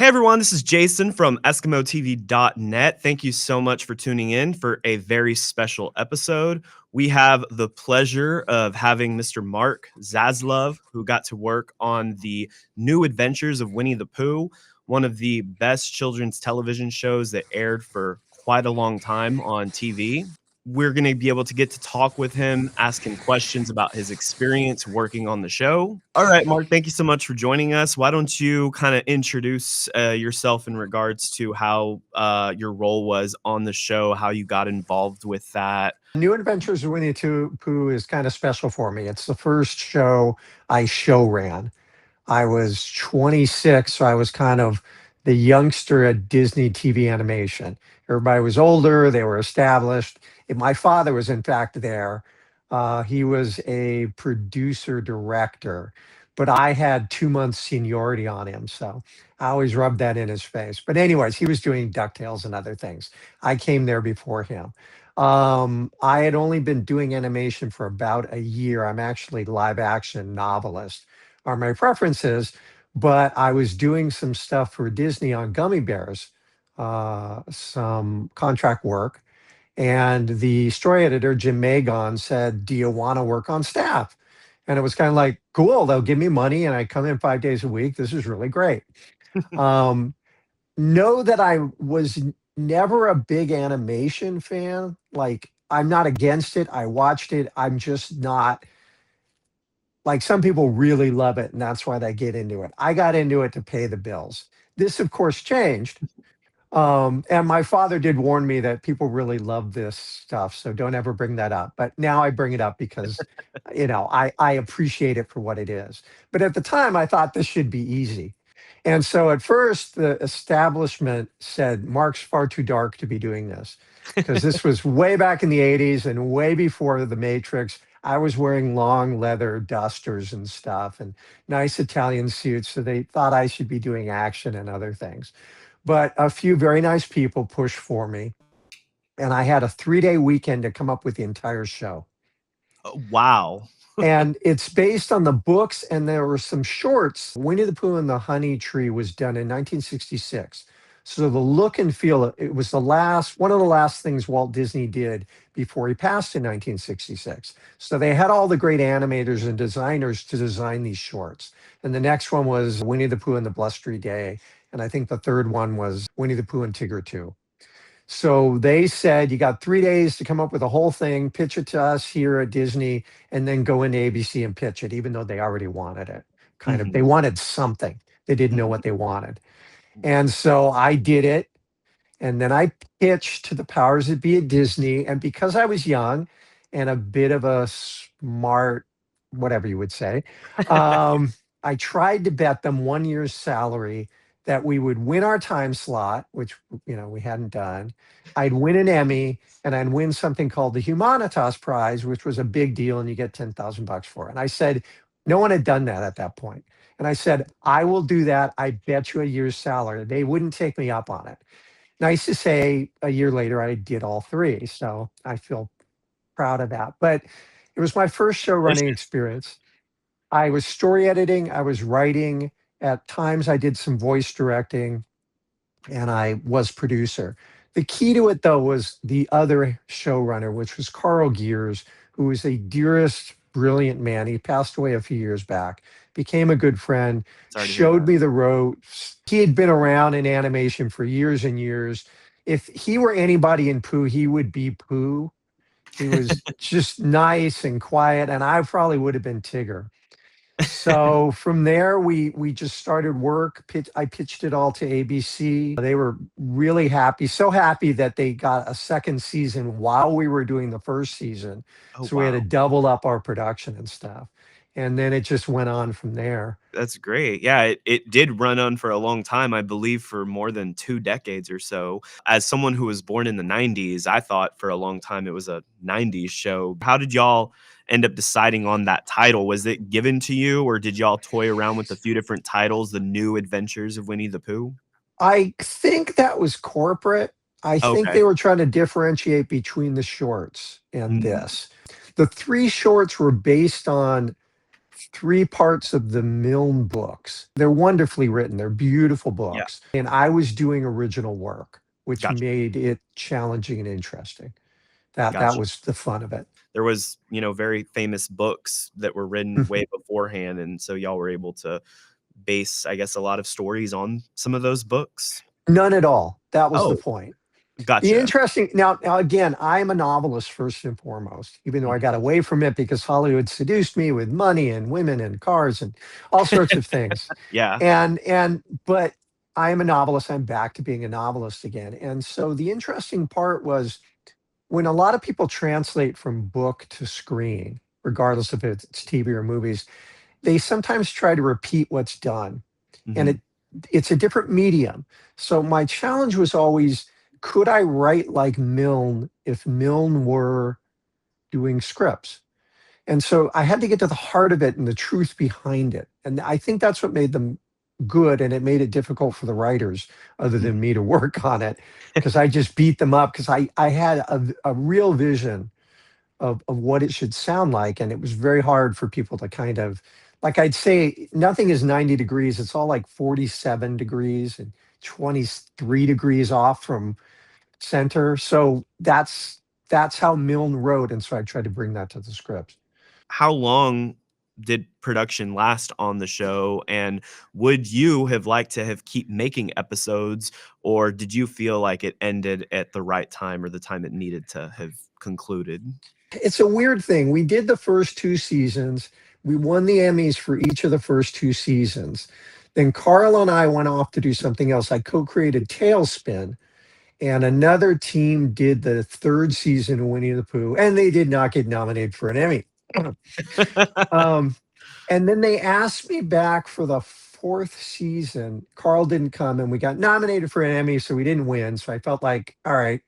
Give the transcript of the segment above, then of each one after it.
Hey everyone, this is Jason from EskimoTV.net. Thank you so much for tuning in for a very special episode. We have the pleasure of having Mr. Mark Zaslove, who got to work on the new adventures of Winnie the Pooh, one of the best children's television shows that aired for quite a long time on TV. We're going to be able to get to talk with him, ask him questions about his experience working on the show. All right, Mark, thank you so much for joining us. Why don't you kind of introduce yourself in regards to how your role was on the show, how you got involved with that? New Adventures of Winnie the Pooh is kind of special for me. It's the first show I show ran. I was 26, so I was kind of the youngster at Disney TV animation. Everybody was older, they were established. My father was, in fact, there. He was a producer director, but I had 2 months seniority on him, so I always rubbed that in his face. But anyways, he was doing DuckTales and other things. I came there before him. I had only been doing animation for about a year. I'm actually live action novelist are my preferences, but I was doing some stuff for Disney on gummy bears, some contract work. And the story editor, Jim Magon, said, "Do you want to work on staff?" And it was kind of like, cool, they'll give me money and I come in 5 days a week. This is really great. Um, know that I was never a big animation fan. Like, I'm not against it. I watched it. I'm just not like some people really love it and that's why they get into it. I got into it to pay the bills. This, of course, changed. And my father did warn me that people really love this stuff. So don't ever bring that up. But now I bring it up because, I appreciate it for what it is. But at the time, I thought this should be easy. And so at first, the establishment said, Mark's far too dark to be doing this because this was way back in the 80s and way before The Matrix. I was wearing long leather dusters and stuff and nice Italian suits. So they thought I should be doing action and other things. But a few very nice people pushed for me. And I had a 3-day weekend to come up with the entire show. Wow. And it's based on the books, and there were some shorts. Winnie the Pooh and the Honey Tree was done in 1966. So the look and feel, it was one of the last things Walt Disney did before he passed in 1966. So they had all the great animators and designers to design these shorts. And the next one was Winnie the Pooh and the Blustery Day. And I think the third one was Winnie the Pooh and Tigger 2. So they said, you got 3 days to come up with a whole thing, pitch it to us here at Disney, and then go into ABC and pitch it, even though they already wanted it. They wanted something. They didn't know what they wanted. And so I did it. And then I pitched to the powers that be at Disney. And because I was young and a bit of a smart, whatever you would say, I tried to bet them 1 year's salary that we would win our time slot, which we hadn't done. I'd win an Emmy, and I'd win something called the Humanitas Prize, which was a big deal, and you get $10,000 for it. And I said, no one had done that at that point. And I said, I will do that. I bet you a year's salary. They wouldn't take me up on it. Nice to say, a year later, I did all three. So I feel proud of that. But it was my first show running experience. I was story editing, I was writing. At times, I did some voice directing, and I was producer. The key to it, though, was the other showrunner, which was Carl Gears, who was a dearest, brilliant man. He passed away a few years back, became a good friend, showed me the ropes. He had been around in animation for years and years. If he were anybody in Pooh, he would be Pooh. He was just nice and quiet, and I probably would have been Tigger. So from there, we just started work. I pitched it all to ABC. They were really happy, so happy that they got a second season while we were doing the first season. Oh, so we had to double up our production and stuff. And then it just went on from there. That's great. Yeah, it did run on for a long time, I believe for more than 2 decades or so. As someone who was born in the 90s, I thought for a long time it was a 90s show. How did y'all end up deciding on that title? Was it given to you, or did y'all toy around with a few different titles, The New Adventures of Winnie the Pooh? I think that was corporate. I think Okay. they were trying to differentiate between the shorts and this. The three shorts were based on three parts of the Milne books. They're wonderfully written. They're beautiful Yeah, books. And I was doing original work, which gotcha, made it challenging and interesting. That gotcha. was the fun of it. There was, very famous books that were written way beforehand, and so y'all were able to base, I guess, a lot of stories on some of those books. None at all. That was the Oh, point. The gotcha. interesting now again, I'm a novelist first and foremost, even though I Mhm. got away from it because Hollywood seduced me with money and women and cars and all sorts of things. Yeah. But I am a novelist. I'm back to being a novelist again. And so the interesting part was when a lot of people translate from book to screen, regardless if it's TV or movies, they sometimes try to repeat what's done. And Mhm. it's a different medium. So my challenge was always, could I write like Milne if Milne were doing scripts? And so I had to get to the heart of it and the truth behind it. And I think that's what made them good. And it made it difficult for the writers, other Mhm. than me, to work on it, because I just beat them up because I had a real vision of what it should sound like. And it was very hard for people to kind of, like I'd say, nothing is 90 degrees. It's all like 47 degrees and 23 degrees off from center. So that's how Milne wrote. And so I tried to bring that to the script. How long did production last on the show, and would you have liked to have keep making episodes, or did you feel like it ended at the right time or the time it needed to have concluded? It's a weird thing. We did the first two seasons. We won the Emmys for each of the first two seasons. Then Carl and I went off to do something else. I co-created Tailspin, and another team did the third season of Winnie the Pooh, and they did not get nominated for an Emmy. um, and then they asked me back for the fourth season. Carl didn't come, and we got nominated for an Emmy, so we didn't win. So I felt like, all right,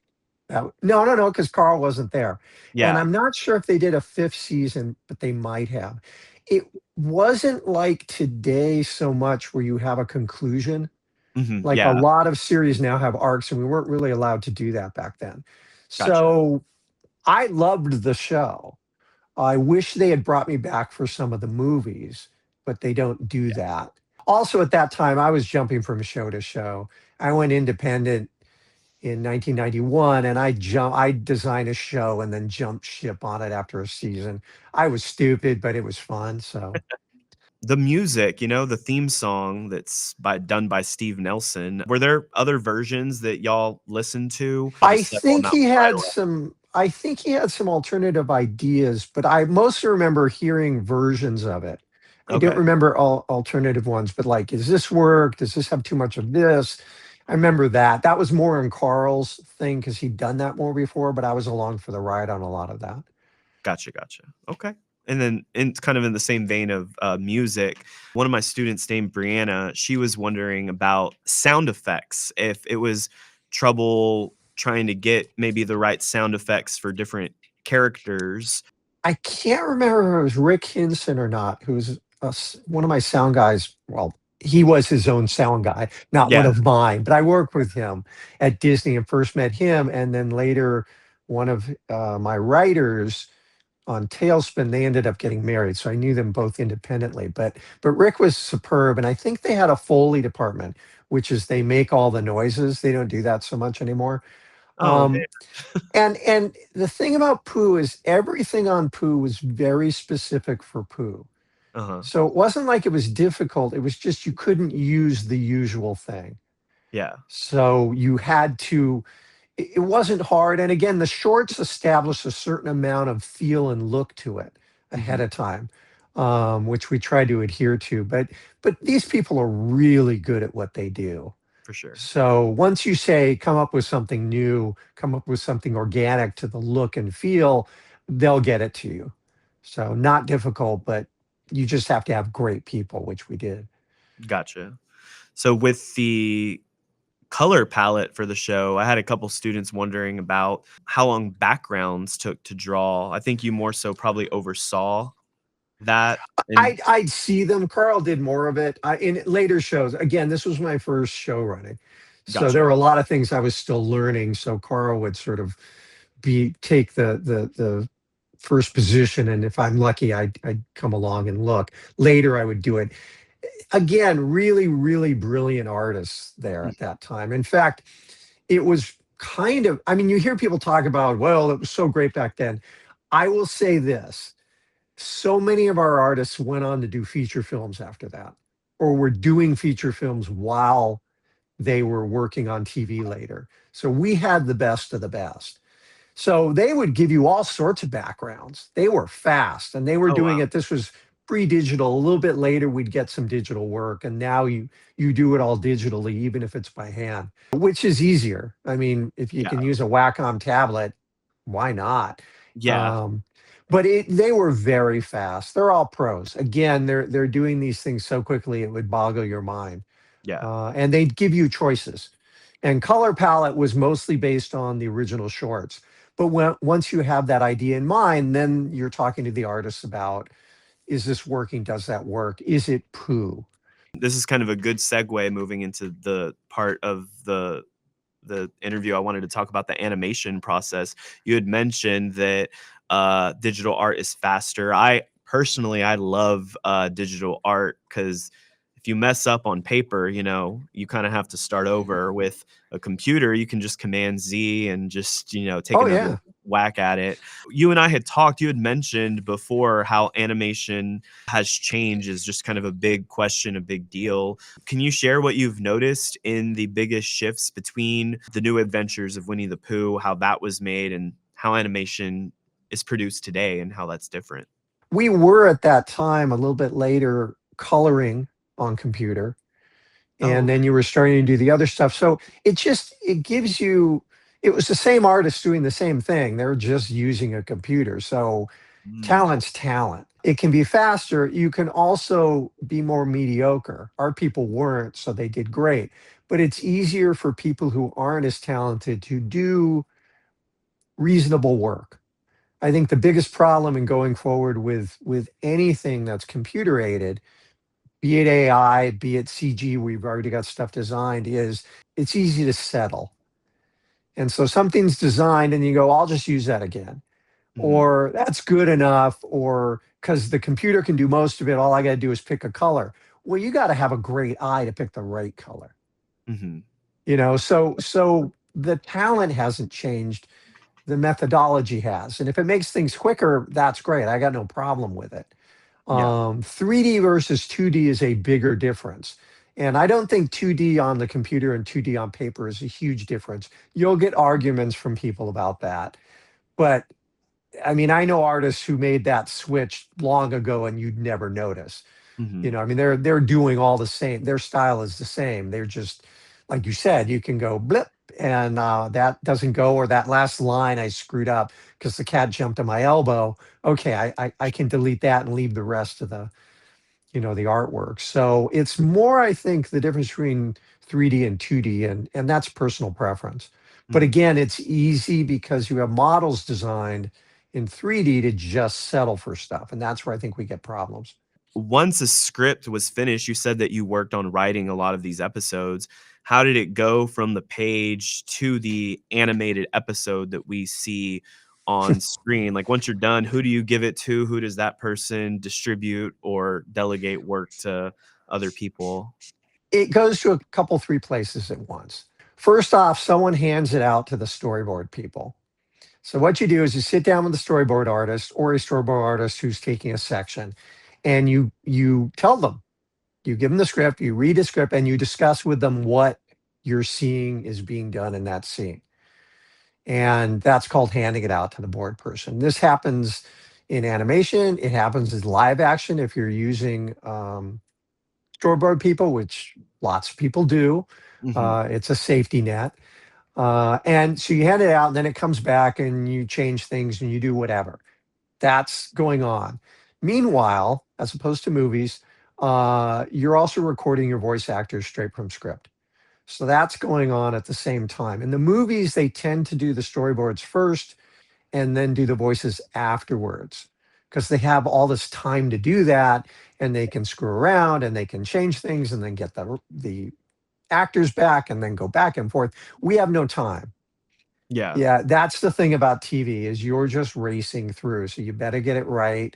no, because Carl wasn't there. And Yeah. I'm not sure if they did a fifth season, but they might have. It wasn't like today so much where you have a conclusion. Mhm. Like a Yeah. lot of series now have arcs, and we weren't really allowed to do that back then. Gotcha. So I loved the show. I wish they had brought me back for some of the movies, but they don't do Yeah. that. Also, at that time, I was jumping from show to show. I went independent in 1991, and I designed a show and then jumped ship on it after a season. I was stupid, but it was fun. So The music, the theme song that's done by Steve Nelson, were there other versions that y'all listened to? Or I just settle on think that he one right had away? some. I think he had some alternative ideas, but I mostly remember hearing versions of it. I don't Okay. remember all alternative ones, but like, does this work? Does this have too much of this? I remember that. That was more in Carl's thing because he'd done that more before, but I was along for the ride on a lot of that. Gotcha, gotcha. Okay. And then in the same vein of, music, one of my students named Brianna, she was wondering about sound effects, if it was trouble trying to get maybe the right sound effects for different characters. I can't remember if it was Rick Hinson or not, who's one of my sound guys. Well, he was his own sound guy, not one Yeah. of mine, but I worked with him at Disney and first met him. And then later, one of my writers on Tailspin, they ended up getting married. So I knew them both independently. But Rick was superb. And I think they had a Foley department, which is they make all the noises. They don't do that so much anymore. Oh, man. Um, and the thing about Pooh is everything on Pooh was very specific for Pooh. Uh-huh. So it wasn't like it was difficult. It was just you couldn't use the usual thing. Yeah. So you had to, it wasn't hard. And again, the shorts established a certain amount of feel and look to it ahead Mhm. of time, which we try to adhere to. But these people are really good at what they do. For sure. So once you say come up with something new, come up with something organic to the look and feel, they'll get it to you. So not difficult, but you just have to have great people, which we did. Gotcha. So with the color palette for the show, I had a couple students wondering about how long backgrounds took to draw. I think you more so probably oversaw that, and I'd see them. Carl did more of it in later shows. Again, this was my first show running, so gotcha. there were a lot of things I was still learning. So Carl would sort of be take the first position, and if I'm lucky, I'd come along and look. Later, I would do it again. Really, really brilliant artists there at that time. In fact, it was kind of, I mean, you hear people talk about, well, it was so great back then. I will say this: so many of our artists went on to do feature films after that, or were doing feature films while they were working on TV later. So we had the best of the best. So they would give you all sorts of backgrounds. They were fast and they were Oh doing wow. it. This was pre-digital. A little bit later, we'd get some digital work. And now you do it all digitally, even if it's by hand, which is easier. I mean, if you Yeah. can use a Wacom tablet, why not? Yeah. Um, but they were very fast. They're all pros. Again, they're doing these things so quickly it would boggle your mind. Yeah. And they'd give you choices. And color palette was mostly based on the original shorts. But once you have that idea in mind, then you're talking to the artists about, is this working? Does that work? Is it poo? This is kind of a good segue moving into the part of the interview. I wanted to talk about the animation process. You had mentioned that digital art is faster. I personally, I love digital art because if you mess up on paper, you know, you kind of have to start over. With a computer, you can just Command Z and just, you know, take Oh, another yeah. whack at it. You and I had talked, you had mentioned before how animation has changed, is just kind of a big question, a big deal. Can you share what you've noticed in the biggest shifts between the New Adventures of Winnie the Pooh, how that was made, and how animation is produced today and how that's different? We were at that time, a little bit later, coloring on computer. Oh, And okay. then you were starting to do the other stuff. So it gives you, it was the same artist doing the same thing. They're just using a computer. So Mm, talent's talent. It can be faster. You can also be more mediocre. Our people weren't, so they did great. But it's easier for people who aren't as talented to do reasonable work. I think the biggest problem in going forward with anything that's computer aided, be it AI, be it CG, we've already got stuff designed, is it's easy to settle. And so something's designed and you go, I'll just use that again, mhm, or that's good enough, or because the computer can do most of it, all I got to do is pick a color. Well, you got to have a great eye to pick the right color. mhm. So the talent hasn't changed, the methodology has. And if it makes things quicker, that's great. I got no problem with it. Yeah. 3D versus 2D is a bigger difference. And I don't think 2D on the computer and 2D on paper is a huge difference. You'll get arguments from people about that. But I mean, I know artists who made that switch long ago and you'd never notice. Mhm, I mean, they're doing all the same. Their style is the same. They're just, like you said, you can go blip and that doesn't go, or that last line I screwed up because the cat jumped on my elbow. Okay, I can delete that and leave the rest of the artwork. So it's more, I think, the difference between 3D and 2D, and that's personal preference. But mhm. again, it's easy because you have models designed in 3D to just settle for stuff, and that's where I think we get problems. Once a script was finished, you said that you worked on writing a lot of these episodes. How did it go from the page to the animated episode that we see on screen? Like, once you're done, who do you give it to? Who does that person distribute or delegate work to other people? It goes to a couple, three places at once. First off, someone hands it out to the storyboard people. So what you do is you sit down with the storyboard artist or a storyboard artist who's taking a section, and you tell them, you give them the script, you read the script, and you discuss with them what you're seeing is being done in that scene. And that's called handing it out to the board person. This happens in animation. It happens in live action if you're using storyboard people, which lots of people do. Mhm, It's a safety net. And so you hand it out, and then it comes back, and you change things, and you do whatever. That's going on. Meanwhile, as opposed to movies, you're also recording your voice actors straight from script. So that's going on at the same time. In the movies, they tend to do the storyboards first and then do the voices afterwards because they have all this time to do that, and they can screw around and they can change things and then get the actors back and then go back and forth. We have no time. Yeah. Yeah, that's the thing about TV is you're just racing through, so you better get it right,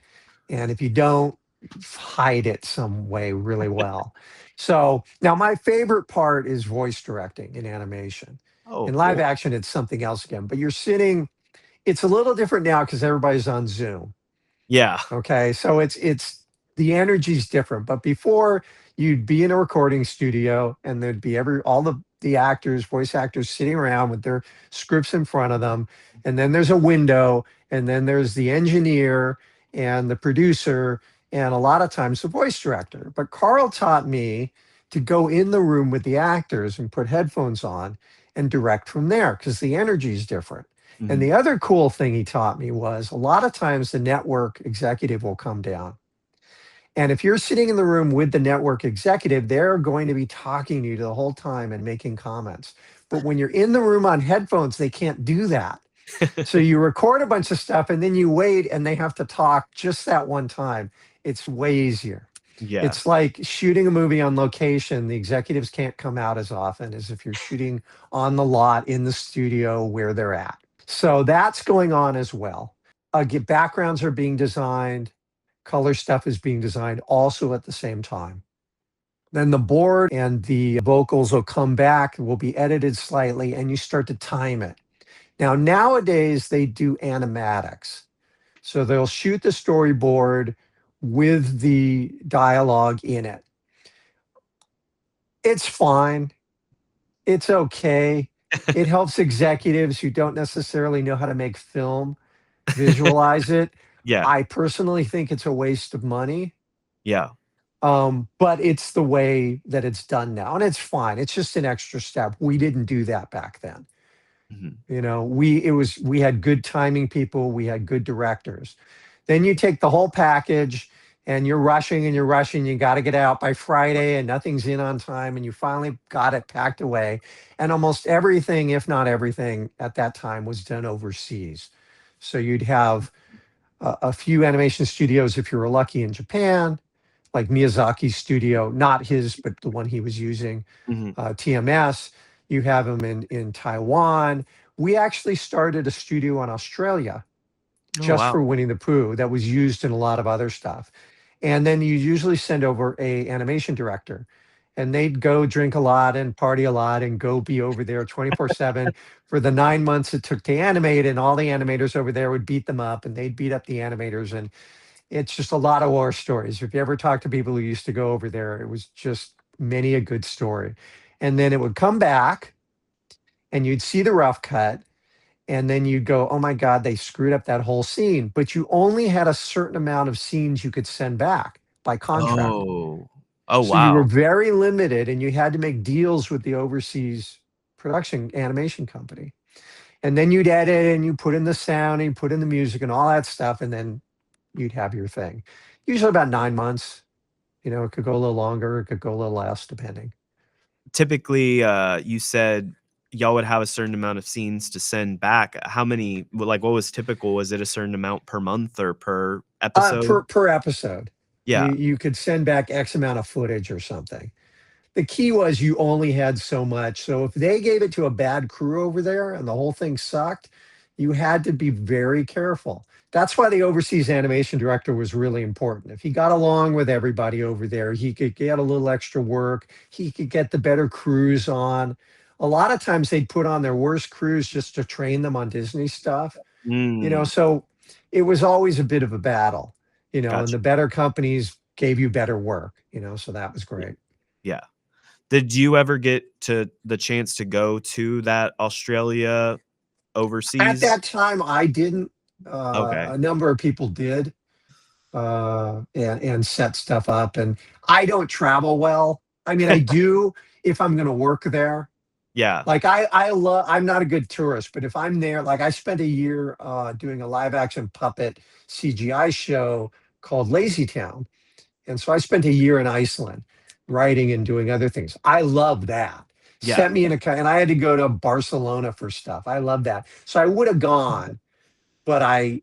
and if you don't, hide it some way really well. So, now my favorite part is voice directing in animation. Oh, In live cool. action, it's something else again, but you're sitting it's a little different now because everybody's on Zoom. Yeah. Okay, so it's the energy's different, but before you'd be in a recording studio and there'd be all the actors, voice actors sitting around with their scripts in front of them, and then there's a window, and then there's the engineer and the producer, and a lot of times the voice director. But Carl taught me to go in the room with the actors and put headphones on and direct from there because the energy is different. And Mhm. the other cool thing he taught me was a lot of times the network executive will come down. And if you're sitting in the room with the network executive, they're going to be talking to you the whole time and making comments. But when you're in the room on headphones, they can't do that. So you record a bunch of stuff and then you wait and they have to talk just that one time. It's way easier. Yeah. It's like shooting a movie on location. The executives can't come out as often as if you're shooting on the lot in the studio where they're at. So that's going on as well. Backgrounds are being designed, color stuff is being designed also at the same time. Then the board and the vocals will come back, will be edited slightly, and you start to time it. Now, nowadays, they do animatics. So they'll shoot the storyboard with the dialogue in it. It's fine. It's okay. It helps executives who don't necessarily know how to make film visualize it. Yeah. I personally think it's a waste of money, Yeah. but it's the way that it's done now, and it's fine. It's just an extra step. We didn't do that back then. Mhm. You know, we had good timing people, we had good directors. Then you take the whole package and you're rushing and you're rushing, you got to get out by Friday and nothing's in on time and you finally got it packed away. And almost everything, if not everything at that time was done overseas. So you'd have a few animation studios if you were lucky in Japan, like Miyazaki's studio, not his, but the one he was using, Mhm. TMS. You have them in Taiwan. We actually started a studio in Australia Oh, just wow. for Winnie the Pooh that was used in a lot of other stuff. And then you usually send over a animation director and they'd go drink a lot and party a lot and go be over there 24/7 for the 9 months it took to animate. And all the animators over there would beat them up and they'd beat up the animators. And it's just a lot of war stories. If you ever talk to people who used to go over there, it was just many a good story. And then it would come back and you'd see the rough cut and then you'd go, oh my God, they screwed up that whole scene. But you only had a certain amount of scenes you could send back by contract. Oh. Oh, So you were wow. very limited and you had to make deals with the overseas production animation company. And then you'd edit and you put in the sound and you put in the music and all that stuff. And then you'd have your thing. Usually about 9 months. You know, it could go a little longer, it could go a little less, depending. Typically, you said y'all would have a certain amount of scenes to send back. How many like, what was typical? Was it a certain amount per month or per episode? Per episode, Yeah. you could send back X amount of footage or something. The key was you only had so much. So if they gave it to a bad crew over there and the whole thing sucked, you had to be very careful. That's why the overseas animation director was really important. If he got along with everybody over there, he could get a little extra work. He could get the better crews on. A lot of times they'd put on their worst crews just to train them on Disney stuff, Mm, so it was always a bit of a battle, and gotcha. the better companies gave you better work, so that was Yeah. great. Yeah. Did you ever get to the chance to go to that Australia At overseas? that time, I didn't. Okay. A number of people did, and set stuff up. And I don't travel well. I mean, I do if I'm going to work there. Yeah. Like I love. I'm not a good tourist, but if I'm there, like I spent a year doing a live action puppet CGI show called Lazy Town, and so I spent a year in Iceland, writing and doing other things. I love that. Yeah. Set me in and I had to go to Barcelona for stuff. I love that. So I would have gone, but I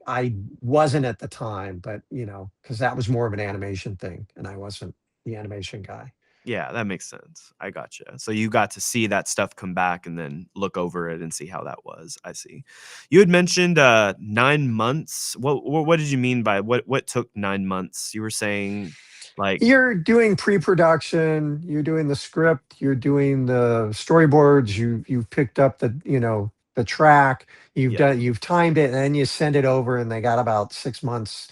wasn't at the time, but because that was more of an animation thing and I wasn't the animation guy. Yeah, that makes sense. I gotcha. So you got to see that stuff come back and then look over it and see how that was. I see. You had mentioned 9 months. What did you mean by what took 9 months? You were saying like, You're doing pre-production, you're doing the script, you're doing the storyboards, you've picked up the, the track, yeah. you've timed it, and then you send it over, and they got about 6 months,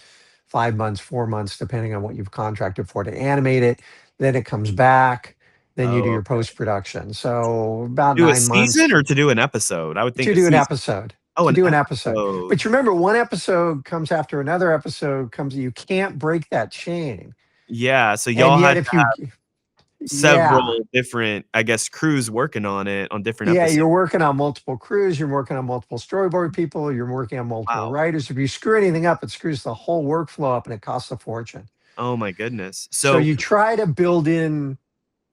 5 months, 4 months, depending on what you've contracted for, to animate it. Then it comes back, then you do Oh, your post-production. So about do a nine season months or to do an episode? I would think to a do an season. episode. Oh, To an do an episode. episode. But you remember, one episode comes after another episode comes, you can't break that chain. Yeah, so And y'all yet had if you yeah. several different, I guess, crews working on it on different Yeah, episodes. you're working on multiple crews, you're working on multiple storyboard people, you're working on multiple Wow. writers. If you screw anything up, it screws the whole workflow up and it costs a fortune. Oh my goodness. So So you try to build in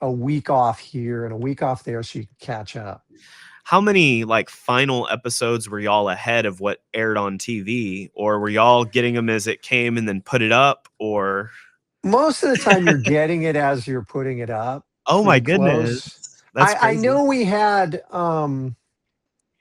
a week off here and a week off there so you can catch up. how many like final episodes were y'all ahead of what aired on TV, or were y'all getting them as it came and then put it up, or Most of the time you're getting it as you're putting it up, oh my pretty goodness. close. That's I crazy. know we had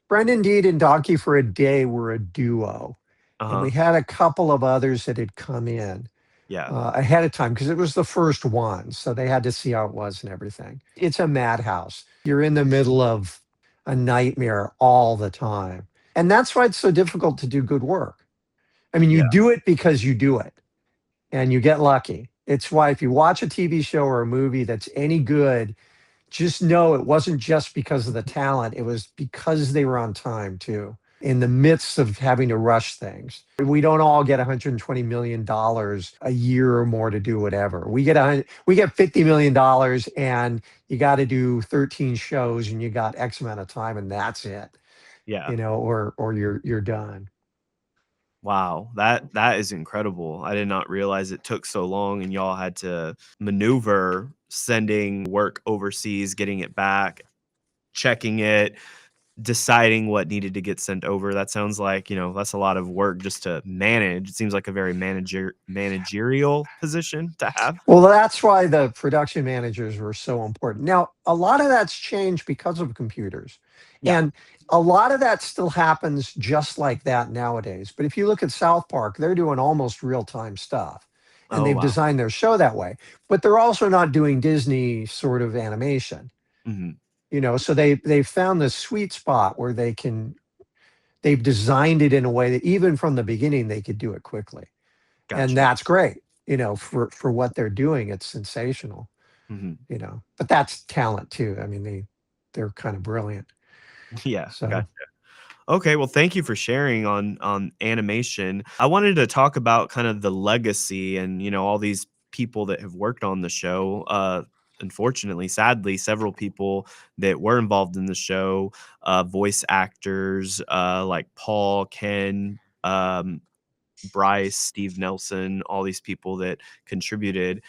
Brendan Deed and Donkey for a Day were a duo. And Uh-huh. we had a couple of others that had come in Yeah. ahead of time because it was the first one. So they had to see how it was and everything. It's a madhouse. You're in the middle of a nightmare all the time. And that's why it's so difficult to do good work. I mean, you Yeah. do it because you do it and you get lucky. It's why if you watch a TV show or a movie that's any good, just know it wasn't just because of the talent, it was because they were on time too, in the midst of having to rush things. We don't all get $120 million a year or more to do whatever. We get $50 million and you got to do 13 shows and you got X amount of time and that's it, Yeah. or you're done. Wow. That is incredible. I did not realize it took so long and y'all had to maneuver sending work overseas, getting it back, checking it, deciding what needed to get sent over. That sounds like, that's a lot of work just to manage. It seems like a very managerial position to have. Well, that's why the production managers were so important. Now, a lot of that's changed because of computers. Yeah. And a lot of that still happens just like that nowadays. But if you look at South Park, they're doing almost real time stuff. And Oh, they've wow. designed their show that way. But they're also not doing Disney sort of animation. Mhm. So they've found this sweet spot where they've designed it in a way that even from the beginning they could do it quickly. And Gotcha. that's great. For what they're doing, it's sensational. Mhm. But that's talent too. I mean, they're kind of brilliant. Yeah, So gotcha. Okay, well, thank you for sharing on animation. I wanted to talk about kind of the legacy and, all these people that have worked on the show. Unfortunately, sadly, several people that were involved in the show, voice actors, like Paul, Ken, Bryce, Steve Nelson, all these people that contributed.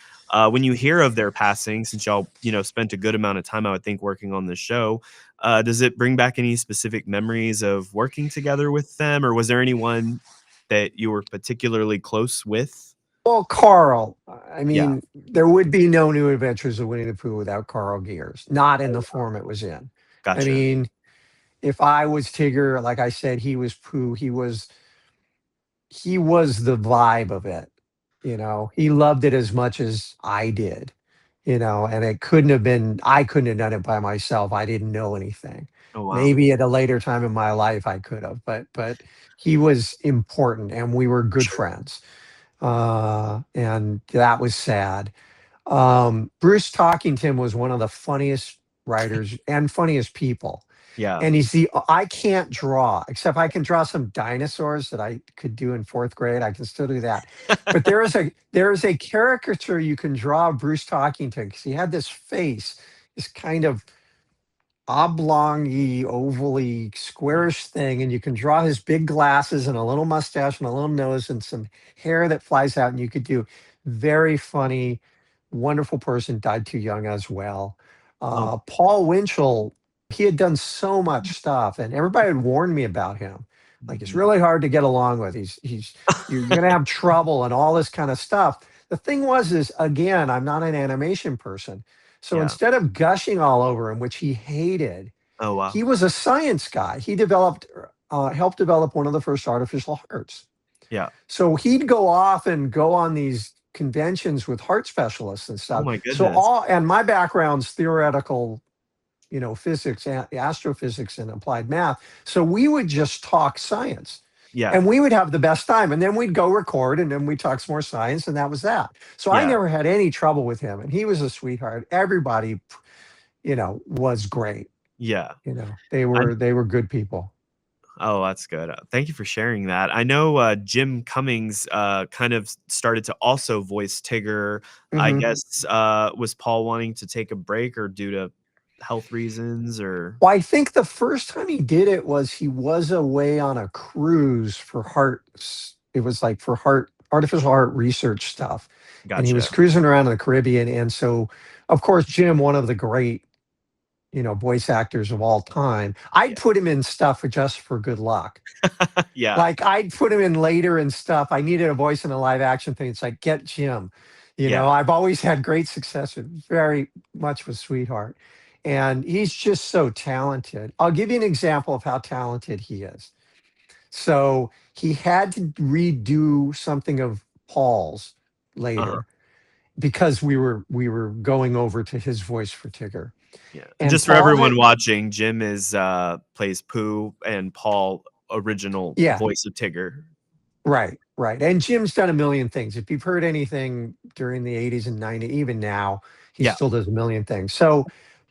When you hear of their passing, since y'all, spent a good amount of time, I would think, working on the show, does it bring back any specific memories of working together with them, or was there anyone that you were particularly close with? well, Carl, I Yeah, mean, there would be no New Adventures of Winnie the Pooh without Carl Gears, not in the oh, form it was in. I gotcha. mean, if I was Tigger, like I said, he was Pooh. He was the vibe of it. He loved it as much as I did. And I couldn't have done it by myself. I didn't know anything. Oh, wow. Maybe at a later time in my life I could have, but he was important and we were good Sure. friends. And that was sad. Bruce Talkington was one of the funniest writers and funniest people. Yeah. And I can't draw, except I can draw some dinosaurs that I could do in fourth grade. I can still do that. But there is a caricature you can draw of Bruce Talkington because he had this face, this kind of oblongy, ovally, squarish thing, and you can draw his big glasses and a little mustache and a little nose and some hair that flies out, and you could do very funny, wonderful person, died too young as well. Oh, Paul Winchell, he had done so much stuff, and everybody had warned me about him. Like he's mhm. really hard to get along with. You're gonna have trouble and all this kind of stuff. The thing was, is again, I'm not an animation person. So Yeah. instead of gushing all over him, which he hated, Oh, wow. he was a science guy. He helped develop one of the first artificial hearts. Yeah. So he'd go off and go on these conventions with heart specialists and Oh stuff. my So goodness. and my background's theoretical, physics, astrophysics, and applied math. So we would just talk science, Yeah. and we would have the best time. And then we'd go record, and then we'd talk some more science, and that was that. So I Yeah. never had any trouble with him, and he was a sweetheart. Everybody, was great. Yeah. I They were good people. Oh, that's good. Thank you for sharing that. I know, Jim Cummings, kind of started to also voice Tigger. I Mhm. guess, was Paul wanting to take a break or due to health reasons or Well, I think the first time he did it was he was away on a cruise for hearts. It was like for artificial heart research stuff. And he was Gotcha. cruising around in the Caribbean. And so, of course, Jim, one of the great, voice actors of all time, Yeah. I'd put him in stuff just for good luck. Yeah. Like I'd put him in later and stuff. I needed a voice in a live action thing. It's like, get Jim. Yeah. I've always had great success with very much with Sweetheart. And he's just so talented. I'll give you an example of how talented he is. So he had to redo something of Paul's Uh-huh. later because we were going over to his voice for Tigger. Yeah. And And just for Paul everyone had watching, Jim is, plays Pooh and Paul original yeah, voice of Tigger. right, right. And Jim's done a million things. If you've heard anything during the 80s and 90s, even now, he Yeah. still does a million things. So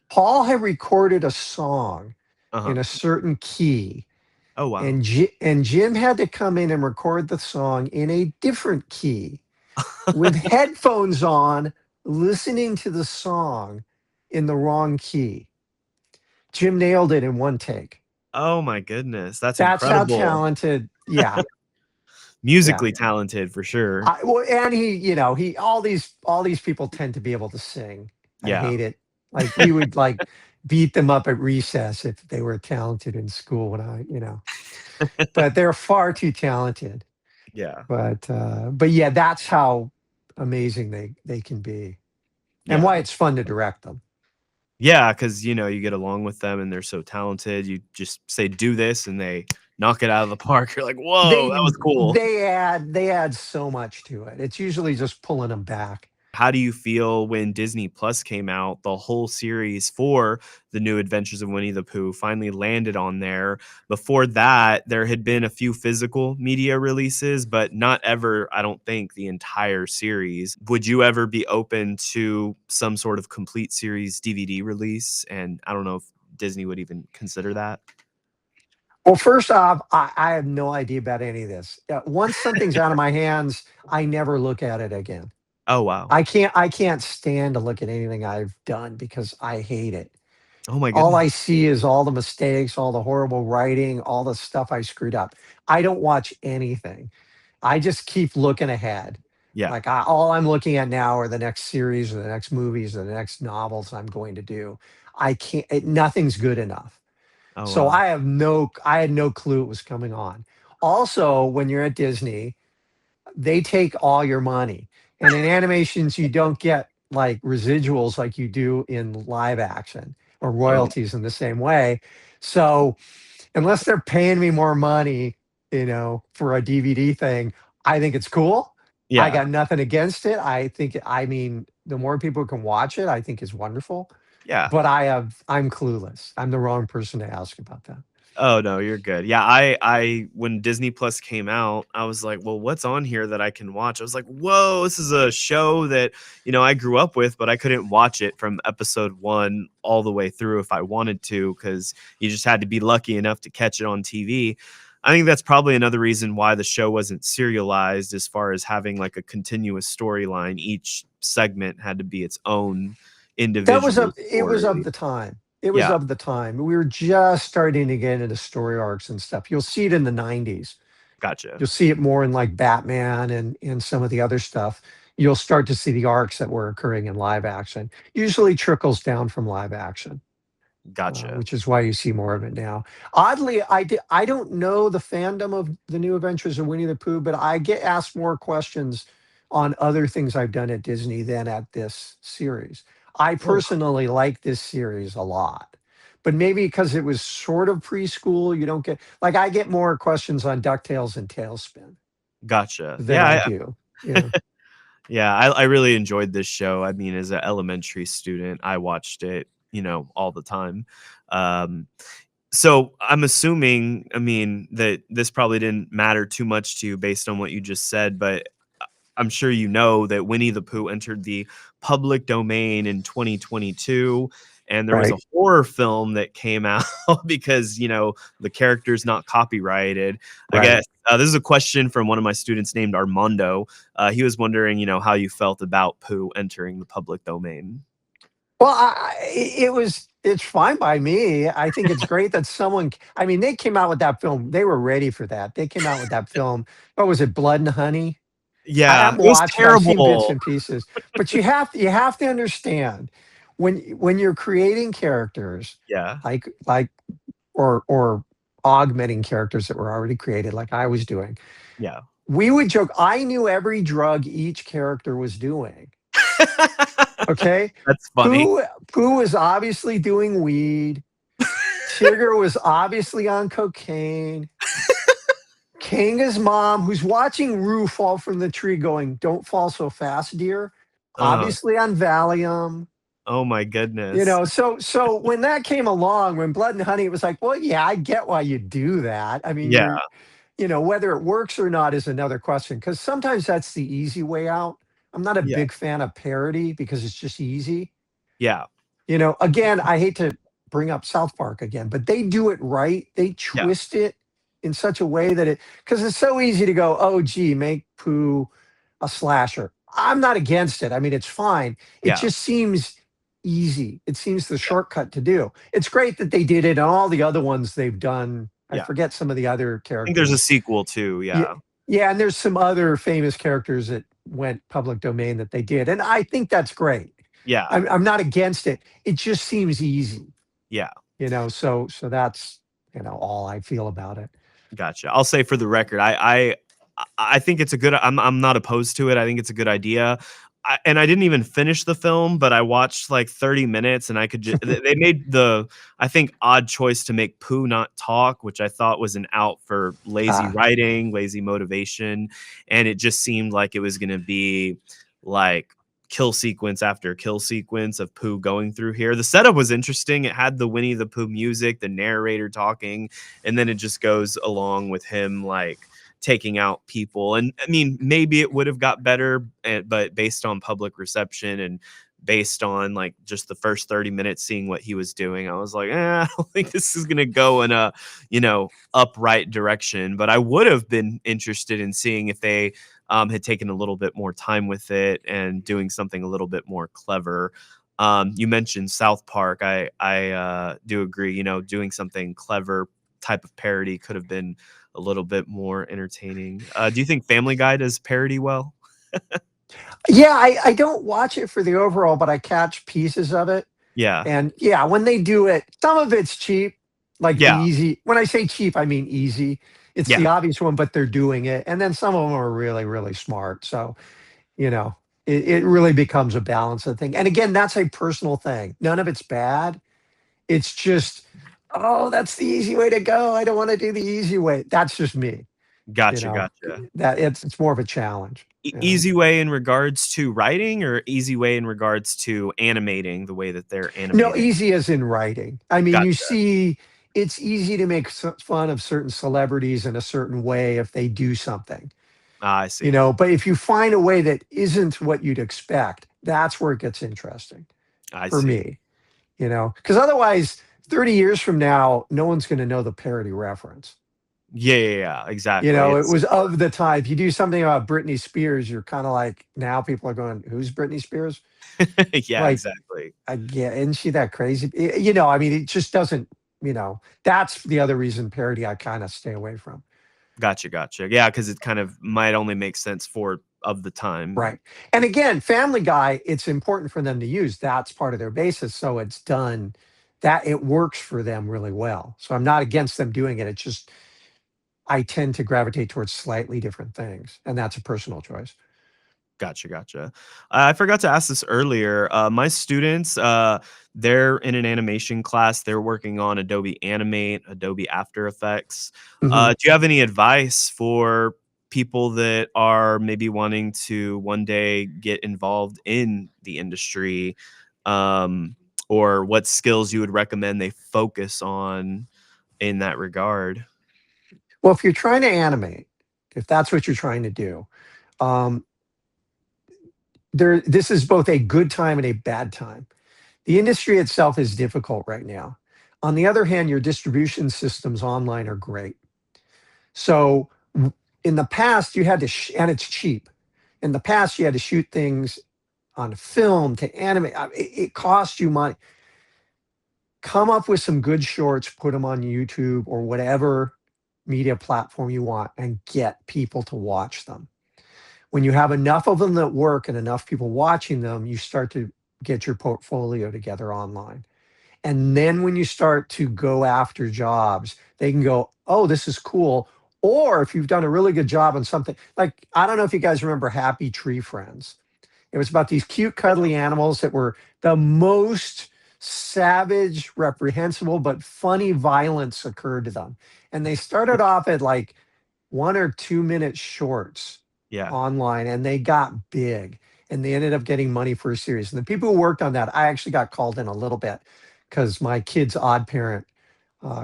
Paul had recorded a song Uh-huh. in a certain key, Oh, wow. and Jim had to come in and record the song in a different key with headphones on, listening to the song in the wrong key. Jim nailed it in one take. Oh my goodness. That's That's how incredible. talented. Yeah, yeah. Musically talented for sure. Well, and he all these people tend to be able to sing. I Yeah. hate it. Like we would like beat them up at recess if they were talented in school when but they're far too talented. Yeah. But yeah, that's how amazing they can be, and Yeah. why it's fun to direct them. Yeah, because you get along with them and they're so talented. You just say, "Do this," and they knock it out of the park. You're like, "Whoa, They that was cool." they add so much to it. It's usually just pulling them back. How do you feel when Disney Plus came out, the whole series for The New Adventures of Winnie the Pooh finally landed on there? Before that, there had been a few physical media releases, but not ever, I don't think, the entire series. Would you ever be open to some sort of complete series DVD release? And I don't know if Disney would even consider that. Well, first off, I have no idea about any of this. Once something's out of my hands, I never look at it again. Oh, wow. I can't stand to look at anything I've done because I hate it. Oh my All I goodness. see is all the mistakes, all the horrible writing, all the stuff I screwed up. I don't watch anything. I just keep looking ahead. Yeah. Like all I'm looking at now are the next series or the next movies or the next novels I'm going to do. I can't. Nothing's good enough. Oh, So wow. I had no clue it was coming on. Also, when you're at Disney, they take all your money. And in animations, you don't get like residuals like you do in live action or Oh, royalties in the same way. So unless they're paying me more money, for a DVD thing, I think it's cool. I yeah. got nothing against it. I mean, the more people can watch it, I think is wonderful. Yeah. But I'm clueless. I'm the wrong person to ask about that. Oh, no, you're good. Yeah, I when Disney Plus came out, I was like, "Well, what's on here that I can watch?" I was like, "Whoa, this is a show that, I grew up with, but I couldn't watch it from episode 1 all the way through if I wanted to, because you just had to be lucky enough to catch it on TV." I think that's probably another reason why the show wasn't serialized as far as having, like, a continuous storyline. Each segment had to be its own individual It was of story. the time. It was Yeah, of the time. We were just starting to get into story arcs and stuff. You'll see it in the 90s. gotcha, You'll see it more in like Batman and some of the other stuff. You'll start to see the arcs that were occurring in live action. Usually trickles down from live action, gotcha. which is why you see more of it now. Oddly, I don't know the fandom of the New Adventures of Winnie the Pooh, but I get asked more questions on other things I've done at Disney than at this series. I Oh, personally like this series a lot. But maybe because it was sort of preschool, you don't get like I get more questions on DuckTales and Tailspin gotcha. than I Yeah, do. Yeah. yeah, I really enjoyed this show. I mean, as an elementary student, I watched it, all the time. Um, so I'm assuming, I mean, that this probably didn't matter too much to you based on what you just said, but I'm sure you know that Winnie the Pooh entered the public domain in 2022, and there was a Right. horror film that came out because, the character's not copyrighted. I Right. guess this is a question from one of my students named Armando. He was wondering, how you felt about Pooh entering the public domain. Well, it's fine by me. I think it's great that someone I mean, they came out with that film. They were ready for that. They came out with that film. What was it? Blood and Honey? I Yeah, haven't it was watched it. I've seen bits terrible. and pieces. But you have to understand when you're creating characters Yeah, like or augmenting characters that were already created like I was doing. yeah. We would joke, I knew every drug each character was doing. Okay? That's funny. Pooh Pooh was obviously doing weed. Tigger was obviously on cocaine. Kanga's mom, who's watching Rue fall from the tree, going, "Don't fall so fast, dear," Uh, obviously on Valium. oh my goodness. So when that came along, when Blood and Honey, it was like, well, yeah, I get why you do that. I mean, Yeah, whether it works or not is another question. Because sometimes that's the easy way out. I'm not a yeah, big fan of parody because it's just easy. yeah, Again, I hate to bring up South Park again, but they do it right. They yeah, twist it in such a way that because it's so easy to go, oh, gee, make Pooh a slasher. I'm not against it. I mean, it's fine. It yeah, just seems easy. It seems the shortcut to do. It's great that they did it and all the other ones they've done. I yeah. forget some of the other I think there's a characters. sequel too, Yeah, yeah. yeah, and there's some other famous characters that went public domain that they did, and I think that's great. Yeah, I'm not against it. It just seems easy, yeah, so that's all I feel about it. gotcha. I'll say for the record, I think it's a good I'm not opposed to it, I think it's a good idea. And I didn't even finish the film, but I watched, like, 30 minutes, and I could just they made the, I think, odd choice to make Pooh not talk, which I thought was an out for lazy Ah, writing, lazy motivation, and it just seemed like it was gonna be, like, kill sequence after kill sequence of Pooh going through here. The setup was interesting. It had the Winnie the Pooh music, the narrator talking, and then it just goes along with him, like, taking out people. And I mean, maybe it would have got better, but based on public reception and based on, like, just the first 30 minutes seeing what he was doing, I was like, I don't think this is going to go in a, upright direction. But I would have been interested in seeing if they had taken a little bit more time with it and doing something a little bit more clever. You mentioned South Park. I do agree. Doing something clever type of parody could have been a little bit more entertaining. Do you think Family Guy does parody well? yeah, I don't watch it for the overall, but I catch pieces of it. Yeah. And yeah, when they do it, some of it's cheap, like the Yeah. easy. When I say cheap, I mean easy. It's Yeah. the obvious one, but they're doing it. And then some of them are really, really smart. So, you know, it really becomes a balance of thing. And again, that's a personal thing. None of it's bad. It's just, oh, that's the easy way to go. I don't want to do the easy way. That's just me. You Gotcha, know, gotcha. that it's more of a challenge. Easy way in regards to writing or easy way in regards to animating the way that they're No, animating? easy as in writing. I mean, you Gotcha. see, it's easy to make fun of certain celebrities in a certain way if they do something, I see. but if you find a way that isn't what you'd expect, that's where it gets interesting I for see. me, because otherwise, 30 years from now, no one's going to know the parody reference. Yeah, yeah, yeah, exactly. It It's was of the time. If you do something about Britney Spears, you're kind of like, now people are going, who's Britney Spears? yeah, Like, exactly. yeah, isn't she that crazy? I mean, it just doesn't, that's the other reason parody I kind of stay away from. Gotcha, gotcha. Yeah, because it kind of might only make sense for of the time. Right. And again, Family Guy, it's important for them to use. That's part of their basis. So it's done that it works for them really well. So I'm not against them doing it. It's just I tend to gravitate towards slightly different things. And that's a personal choice. Gotcha, gotcha. I forgot to ask this earlier. My students, they're in an animation class. They're working on Adobe Animate, Adobe After Effects. Mhm. Do you have any advice for people that are maybe wanting to one day get involved in the industry? Um, or what skills you would recommend they focus on in that regard? Well, if you're trying to animate, if that's what you're trying to do, um, this is both a good time and a bad time. The industry itself is difficult right now. On the other hand, your distribution systems online are great. So in the past, you had to, and it's cheap. In the past, you had to shoot things on film to animate. It cost you money. Come up with some good shorts, put them on YouTube or whatever media platform you want, and get people to watch them. When you have enough of them that work and enough people watching them, you start to get your portfolio together online. And then when you start to go after jobs, they can go, oh, this is cool. Or if you've done a really good job on something, like, I don't know if you guys remember Happy Tree Friends. It was about these cute, cuddly animals that were the most savage, reprehensible, but funny violence occurred to them. And they started off at like 1 or 2 minute shorts Yeah. online, and they got big, and they ended up getting money for a series. And the people who worked on that, I actually got called in a little bit because my kid's odd parent,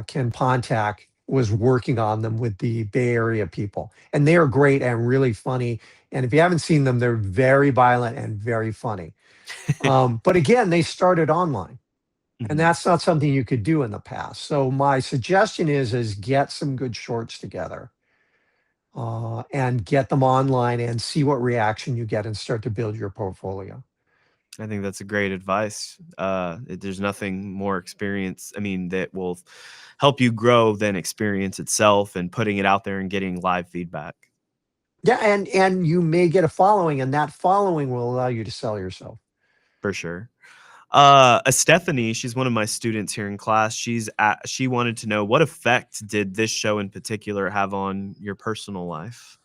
Ken Pontac, was working on them with the Bay Area people. And they are great and really funny. And if you haven't seen them, they're very violent and very funny. But again, they started online. And Mhm. that's not something you could do in the past. So my suggestion is get some good shorts together, and get them online and see what reaction you get and start to build your portfolio. I think that's a great advice. There's nothing more experience, I mean, that will help you grow than experience itself and putting it out there and getting live feedback Yeah, and you may get a following, and that following will allow you to sell yourself. for sure. Stephanie, she's one of my students here in class. She wanted to know what effect did this show in particular have on your personal life?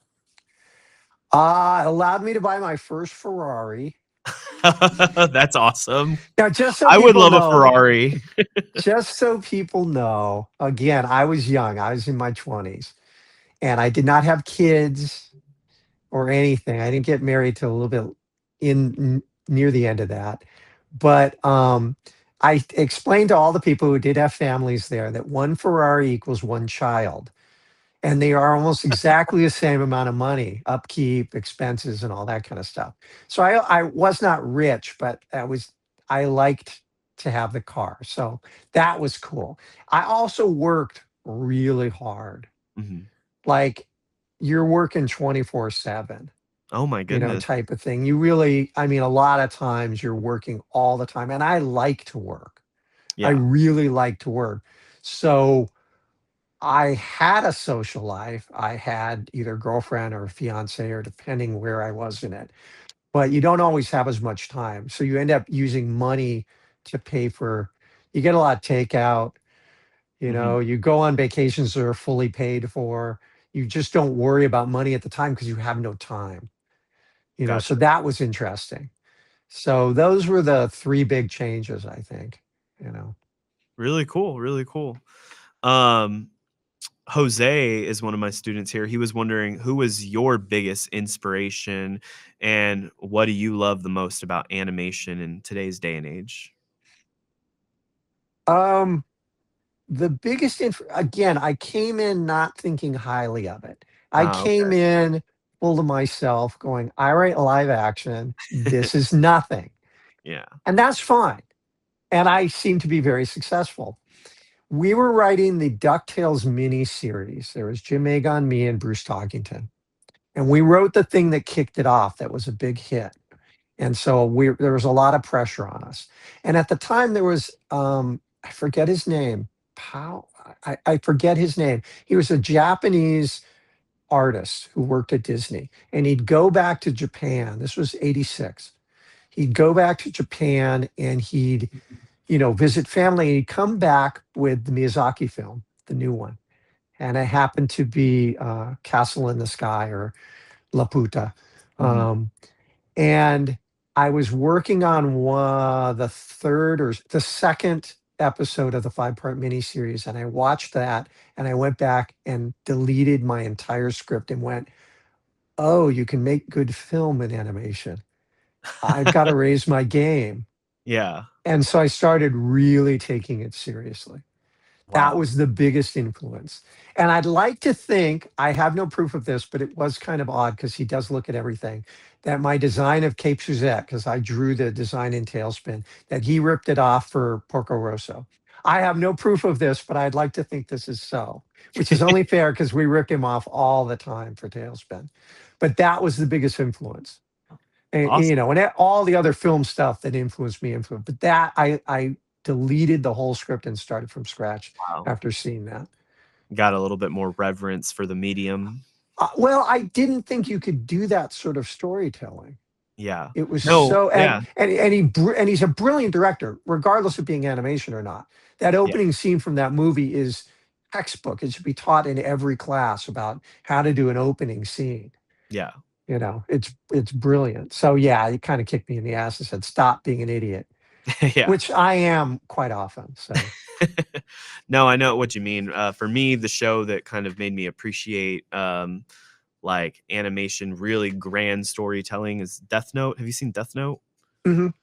Allowed me to buy my first Ferrari. That's awesome. Now, just so I would people love a know, Ferrari. again, I was young. I was in my 20s, and I did not have kids or anything. I didn't get married till a little bit near the end of that. But I explained to all the people who did have families there that one Ferrari equals one child. And they are almost exactly the same amount of money, upkeep, expenses, and all that kind of stuff. So I was not rich, but I liked to have the car. So that was cool. I also worked really hard. Mhm. Like, you're working 24/7, Oh my goodness. type of thing. You really, I mean, a lot of times you're working all the time. And I like to work. I Yeah. really like to work. So I had a social life. I had either girlfriend or fiance, or depending where I was in it. But you don't always have as much time. So you end up using money to pay for, you get a lot of takeout, Mhm. you go on vacations that are fully paid for. You just don't worry about money at the time because you have no time. So Gotcha. that was interesting. So those were the three big changes, I think, you know. Really cool, really cool. Um, Jose is one of my students here. He was wondering who was your biggest inspiration and what do you love the most about animation in today's day and age? Um, the biggest again, I came in not thinking highly of it. I Ah, came okay. in full of myself going, I write live action. This is nothing. Yeah. And that's fine. And I seem to be very successful. We were writing the DuckTales mini series. There was Jim Agon, me, and Bruce Toggington. And we wrote the thing that kicked it off, that was a big hit. And so there was a lot of pressure on us. And at the time there was, I forget his name. Pow, I forget his name. He was a Japanese artist who worked at Disney. And he'd go back to Japan. This was 86. He'd go back to Japan and he'd, visit family. And he'd come back with the Miyazaki film, the new one. And it happened to be Castle in the Sky, or Laputa. Mhm. Um, And I was working on the third or the second episode of the 5-part miniseries, and I watched that, and I went back and deleted my entire script and went, "Oh, you can make good film in animation. I've got to raise my game." Yeah. And so I started really taking it seriously. That Wow. was the biggest influence. And I'd like to think, I have no proof of this, but it was kind of odd because he does look at everything, that my design of Cape Suzette, because I drew the design in Tailspin, that he ripped it off for Porco Rosso. I have no proof of this, but I'd like to think this is so, which is only fair because we rip him off all the time for Tailspin. But that was the biggest influence. And, Awesome. all the other film stuff that influenced, but that I deleted the whole script and started from scratch Wow. after seeing that. Got a little bit more reverence for the medium. Well, I didn't think you could do that sort of storytelling. Yeah. It was No, so, yeah. and he's a brilliant director, regardless of being animation or not. That Yeah. opening scene from that movie is textbook. It should be taught in every class about how to do an opening scene. Yeah. It's brilliant. So yeah, it kind of kicked me in the ass and said, "Stop being an idiot," Yeah. which I am quite often. So No, I know what you mean. For me, the show that kind of made me appreciate like animation, really grand storytelling is Death Note. Have you seen Death Note? mhm,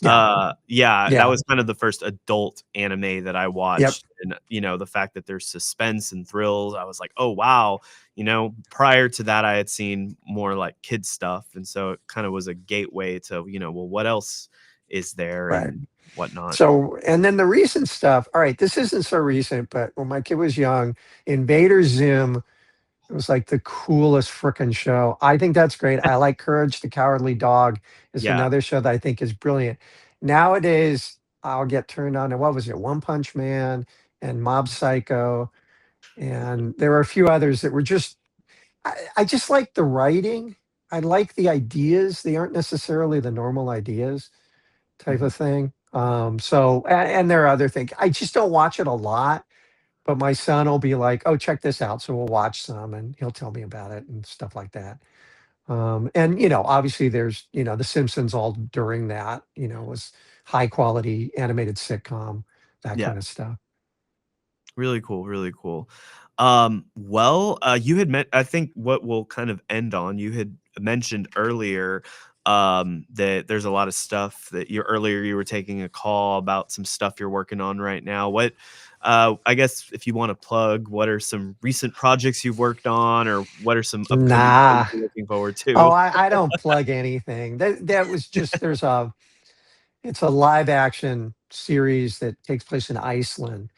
yeah, Yeah, that yeah, was kind of the first adult anime that I yep, watched, and, the fact that there's suspense and thrills, I was like, "Oh, wow." Prior to that, I had seen more, like, kids stuff, and so it kinda was a gateway to, well, what else is there right. and whatnot. So, and then the recent stuff. All right, this isn't so recent, but when my kid was young, Invader Zim, it was like the coolest frickin' show. I think that's great. I like Courage the Cowardly Dog is Yeah. another show that I think is brilliant. Nowadays, I'll get turned on to, what was it, One Punch Man and Mob Psycho, and there were a few others that were just, I just like the writing. I like the ideas. They aren't necessarily the normal ideas type Mhm. of thing. So, and there are other things. I just don't watch it a lot, but my son will be like, "Oh, check this out." So we'll watch some and he'll tell me about it and stuff like that. And obviously there's, The Simpsons all during that, was high quality animated sitcom, that Yeah. kind of stuff. Really cool, really cool. Well, you had meant I think what we'll kind of end on, you had mentioned earlier, that there's a lot of stuff that you were taking a call about some stuff you're working on right now. I guess if you wanna plug, what are some recent projects you've worked on, or what are some upcoming things Nah. you're looking forward Oh, to? I don't plug anything. That was just, it's a live action series that takes place in Iceland,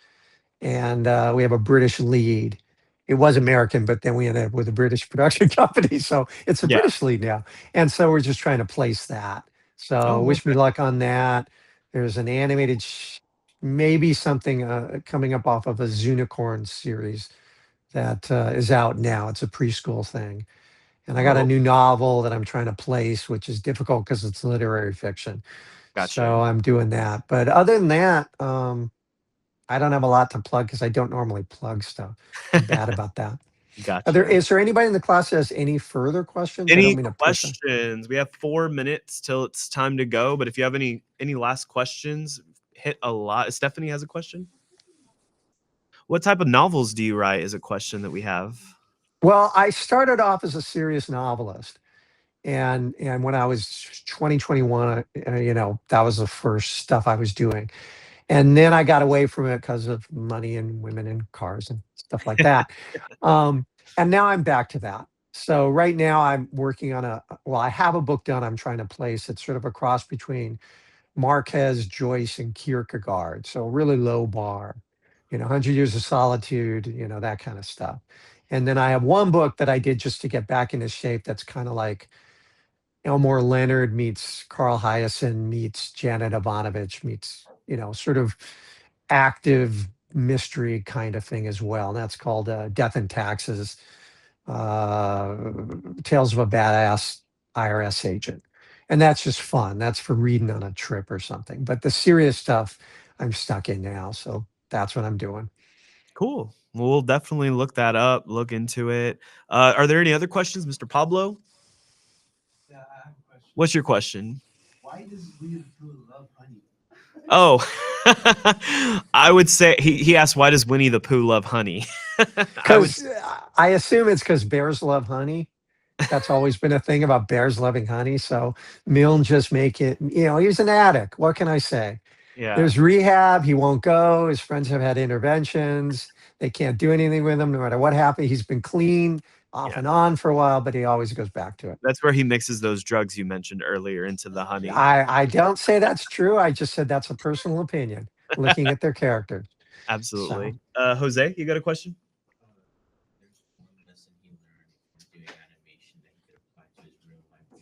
and we have a British lead. It was American, but then we ended up with a British production company, so it's a Yeah. British lead now. And so we're just trying to place that. So Oh, wish me okay. luck on that. There's an animated, maybe something coming up off of a Zunicorn series that is out now. It's a preschool thing. And I got a Oh, new novel that I'm trying to place, which is difficult because it's literary fiction. gotcha. So I'm doing that. But other than that, I don't have a lot to plug because I don't normally plug stuff. I'm bad about that. Gotcha. Is there anybody in the class that has any further questions? I don't Any mean to push on. questions? We have 4 minutes till it's time to go, but if you have any last questions, hit a lot. Stephanie has a question? What type of novels do you write is a question that we have. Well, I started off as a serious novelist. And when I was 2021, that was the first stuff I was doing. And then I got away from it because of money and women and cars and stuff like that. Um, and now I'm back to that. So right now I'm working on I have a book done I'm trying to place. It's sort of a cross between Marquez, Joyce, and Kierkegaard. So really low bar, 100 Years of Solitude, that kind of stuff. And then I have one book that I did just to get back into shape that's kind of like Elmore Leonard meets Carl Hyacin meets Janet Ivanovich meets, sort of active mystery kind of thing as well. And that's called Death and Taxes, uh, Tales of a Badass IRS Agent. And that's just fun. That's for reading on a trip or something. But the serious stuff I'm stuck in now. So that's what I'm doing. Cool. Well, we'll definitely look that up, look into it. Are there any other questions, Mr. Pablo? What's your question? Why does Winnie the Pooh love honey? Oh, I would say he asked, why does Winnie the Pooh love honey? I would. Because I assume it's because bears love honey. That's always been a thing about bears loving honey. So Milne just make it, he's an addict. What can I say? Yeah, There's rehab. He won't go. His friends have had interventions. They can't do anything with him no matter what happened. He's been clean off yeah. and on for a while, but he always goes back to it. That's where he mixes those drugs you mentioned earlier into the honey. I don't say that's true. I just said that's a personal opinion, looking at their characters. So Absolutely. Jose, you got a question? There's one lesson he learned from doing animation that he could apply to his real life.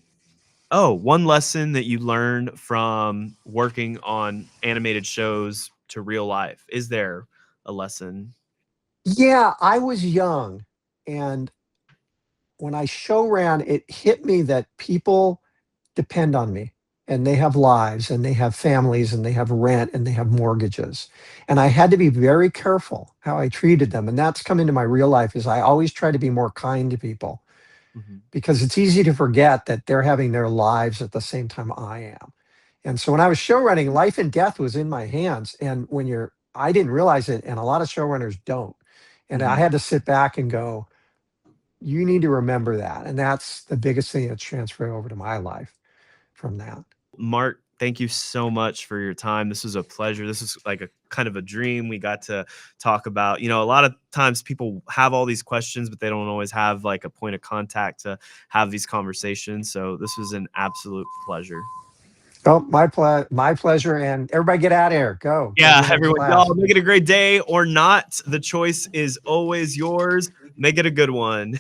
Oh, one lesson that you learned from working on animated shows to real life. Is there a lesson? yeah, I was young, and when I show ran, it hit me that people depend on me and they have lives and they have families and they have rent and they have mortgages. And I had to be very careful how I treated them. And that's come into my real life is I always try to be more kind to people Mhm. because it's easy to forget that they're having their lives at the same time I am. And so when I was show running, life and death was in my hands. And I didn't realize it, and a lot of showrunners don't. And I Mhm. had to sit back and go, you need to remember that. And that's the biggest thing that's transferred over to my life from that. Mark, thank you so much for your time. This was a pleasure. This is like a kind of a dream. We got to talk about, a lot of times people have all these questions, but they don't always have like a point of contact to have these conversations. So this was an absolute pleasure. Oh, my pleasure. And everybody get out of here. Go to Yeah, your next everyone, y'all class. make it a great day or not. The choice is always yours. Make it a good one.